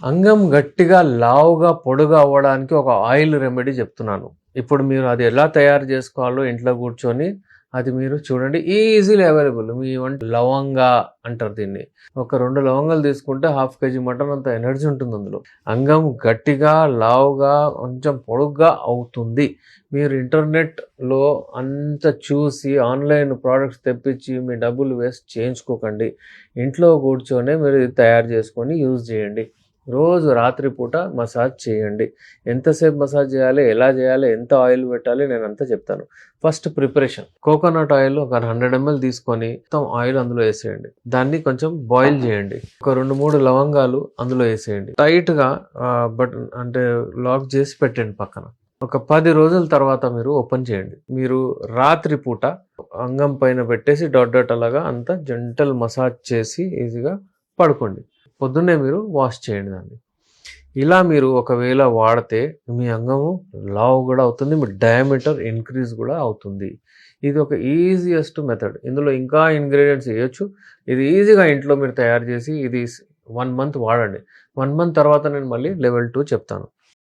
అంగం గట్టిగా, లావుగా, పొడుగా అవ్వడానికి ఒక ఆయిల్ రెమెడీ చెప్తున్నాను. ఇప్పుడు మీరు అది ఎలా తయారు చేసుకోవాలో ఇంట్లో కూర్చొని అది మీరు చూడండి. Easily available. మీ లవంగా అంటారు దీన్ని. ఒక 2 లవంగాలు తీసుకుంటే హాఫ్ కేజీ మటన్ అంత ఎనర్జీ ఉంటుంది అందులో. అంగం గట్టిగా, లావుగా, కొంచెం పొడుగ్గా అవుతుంది. మీరు ఇంటర్నెట్‌లో అంత చూసి ఆన్‌లైన్ ప్రొడక్ట్స్ తెప్పించి మీ డబ్బులు వేస్ట్ చేయించుకోకండి. ఇంట్లో కూర్చొనే మీరు ఇది తయారు చేసుకొని యూజ్ చేయండి. రోజు రాత్రి పూట మసాజ్ చేయండి. ఎంతసేపు మసాజ్ చేయాలి, ఎలా చేయాలి, ఎంత ఆయిల్ పెట్టాలి నేనంతా చెప్తాను. First preparation. కోకోనట్ ఆయిల్ ఒక 100 ml తీసుకొని మొత్తం ఆయిల్ అందులో వేసేయండి. దాన్ని కొంచెం బాయిల్ చేయండి. ఒక 2, 3 లవంగాలు అందులో వేసేయండి. టైట్‌గా బటన్ అంటే లాక్ చేసి పెట్టండి పక్కన. ఒక 10 రోజుల తర్వాత మీరు ఓపెన్ చేయండి. మీరు రాత్రి పూట అంగం పైన పెట్టేసి డాట్ డాట్ అలాగా అంతా జెంటల్ మసాజ్ చేసి ఈజీగా పడుకోండి. పొద్దున్నే మీరు వాష్ చేయండి దాన్ని. ఇలా మీరు ఒకవేళ వాడితే మీ అంగము లావు కూడా అవుతుంది. మీ డయామీటర్ ఇంక్రీజ్ కూడా అవుతుంది. ఇది ఒక ఈజియెస్ట్ మెథడ్. ఇందులో ఇంకా ఇంగ్రీడియంట్స్ వేయొచ్చు. ఇది ఈజీగా ఇంట్లో మీరు తయారు చేసి ఇది 1 మంత్ వాడండి. 1 మంత్ తర్వాత నేను మళ్ళీ లెవెల్ 2 చెప్తాను.